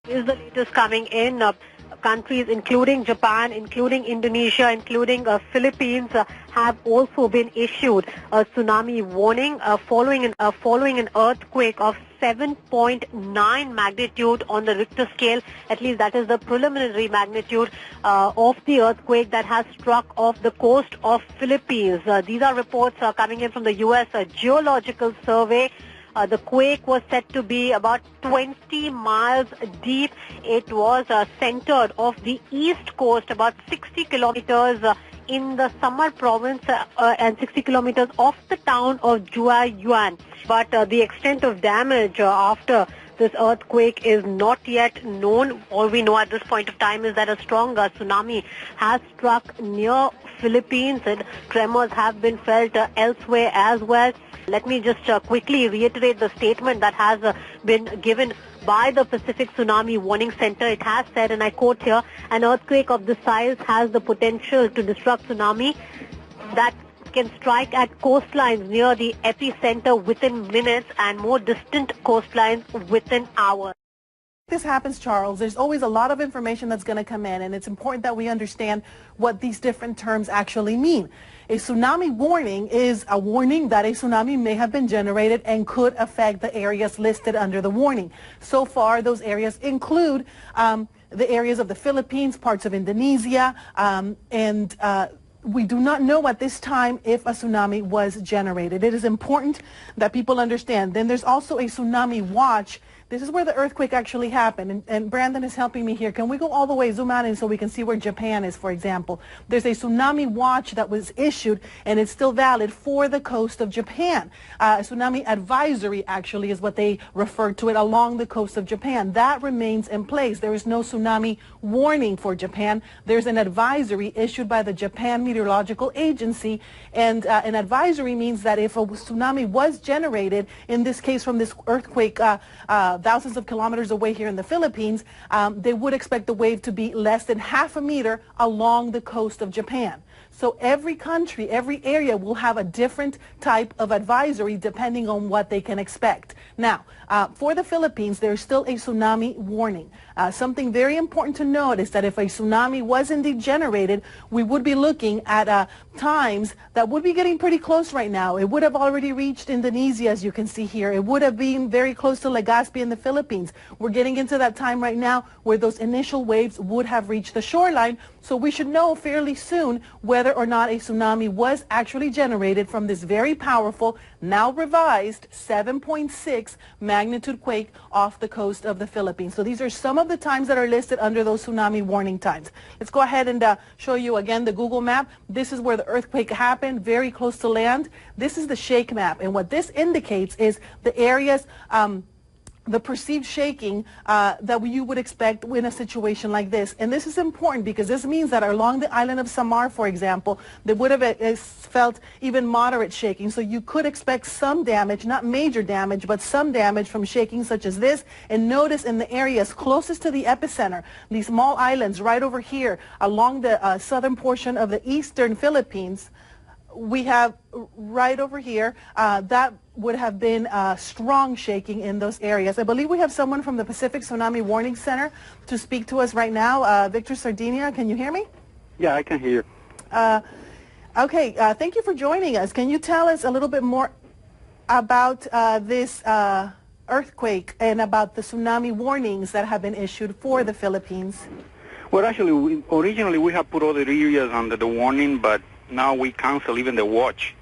Is the latest coming in. Countries including Japan, including Indonesia, including Philippines have also been issued a tsunami warning following an earthquake of 7.9 magnitude on the Richter scale. At least that is the preliminary magnitude of the earthquake that has struck off the coast of Philippines. These are reports coming in from the U.S. Geological Survey. The quake was said to be about 20 miles deep. It was centered off the east coast, about 60 kilometers in the Samar province and 60 kilometers off the town of Juayuan. But the extent of damage after this earthquake is not yet known. All we know at this point of time is that a strong tsunami has struck near Philippines and tremors have been felt elsewhere as well. Let me just quickly reiterate the statement that has been given by the Pacific Tsunami Warning Center. It has said, and I quote here, an earthquake of this size has the potential to disrupt tsunami that can strike at coastlines near the epicenter within minutes and more distant coastlines within hours. This happens, Charles, there's always a lot of information that's going to come in, and it's important that we understand what these different terms actually mean. A tsunami warning is a warning that a tsunami may have been generated and could affect the areas listed under the warning. So far, those areas include the areas of the Philippines, parts of Indonesia, and we do not know at this time if a tsunami was generated. It is important that people understand. Then there's also a tsunami watch. This is where the earthquake actually happened, and Brandon is helping me here. Can we go all the way, zoom out in so we can see where Japan is, for example? There's a tsunami watch that was issued, and it's still valid for the coast of Japan. A tsunami advisory, actually, is what they refer to it, along the coast of Japan. That remains in place. There is no tsunami warning for Japan. There's an advisory issued by the Japan Meteorological Agency, and an advisory means that if a tsunami was generated, in this case from this earthquake, thousands of kilometers away here in the Philippines, they would expect the wave to be less than half a meter along the coast of Japan. So every country, every area will have a different type of advisory depending on what they can expect. Now, for the Philippines, there's still a tsunami warning. Something very important to note is that if a tsunami was indeed generated, we would be looking at times that would be getting pretty close right now. It would have already reached Indonesia, as you can see here. It would have been very close to Legazpi in the Philippines. We're getting into that time right now where those initial waves would have reached the shoreline. So we should know fairly soon whether or not a tsunami was actually generated from this very powerful, now revised 7.6 magnitude quake off the coast of the Philippines. So these are some of the times that are listed under those tsunami warning times. Let's go ahead and show you again the Google map. This is where the earthquake happened, very close to land. This is the shake map, and what this indicates is the areas the perceived shaking that you would expect in a situation like this. And this is important because this means that along the island of Samar, for example, they would have felt even moderate shaking. So you could expect some damage, not major damage, but some damage from shaking such as this. And notice in the areas closest to the epicenter, these small islands right over here along the southern portion of the eastern Philippines, we have right over here, that would have been strong shaking in those areas. I believe we have someone from the Pacific Tsunami Warning Center to speak to us right now. Victor Sardinia, can you hear me? Yeah, I can hear you. Okay, thank you for joining us. Can you tell us a little bit more about this earthquake and about the tsunami warnings that have been issued for the Philippines? Well, actually, originally we have put other areas under the warning, but now we cancel even the watch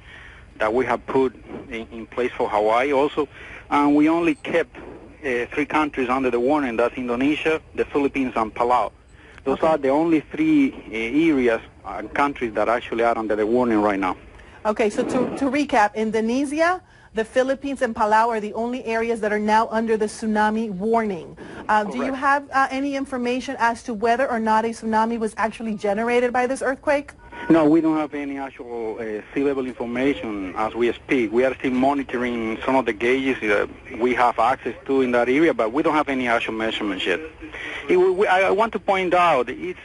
that we have put in place for Hawaii also. And we only kept 3 countries under the warning. That's Indonesia, the Philippines, and Palau. Those are the only 3 areas and countries that actually are under the warning right now. Okay, so to recap, Indonesia, the Philippines, and Palau are the only areas that are now under the tsunami warning. Do you have any information as to whether or not a tsunami was actually generated by this earthquake? No, we don't have any actual sea level information as we speak. We are still monitoring some of the gauges that we have access to in that area, but we don't have any actual measurements yet. I want to point out, it's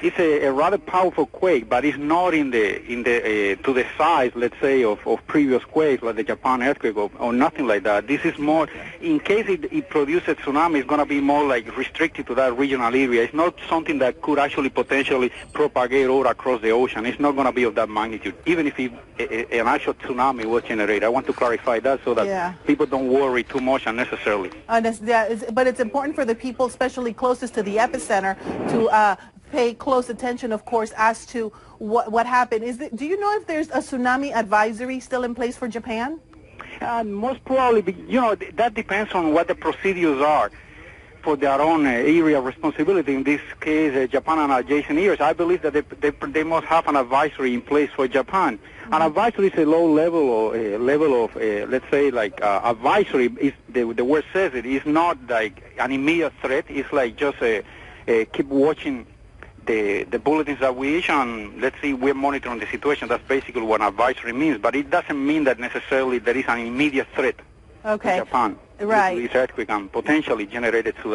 it's a rather powerful quake, but it's not to the size, let's say, of previous quakes like the Japan earthquake or nothing like that. This is more, in case it produces tsunami, it's going to be more like restricted to that regional area. It's not something that could actually potentially propagate all across the ocean. It's not going to be of that magnitude, even if an actual tsunami was generated. I want to clarify that so that people don't worry too much unnecessarily. But it's important for the people, especially closest to the epicenter, to pay close attention, of course, as to what happened. Do you know if there's a tsunami advisory still in place for Japan? Most probably, that depends on what the procedures are for their own area of responsibility. In this case, Japan and adjacent areas. I believe that they must have an advisory in place for Japan. Mm-hmm. An advisory is a low level of let's say, like advisory. Is the word says it is not like an immediate threat. It's like just keep watching the bulletins that we issue, and let's see, we're monitoring the situation. That's basically what advisory means, but it doesn't mean that necessarily there is an immediate threat to Japan. Right. Due to this earthquake and potentially generated tsunami.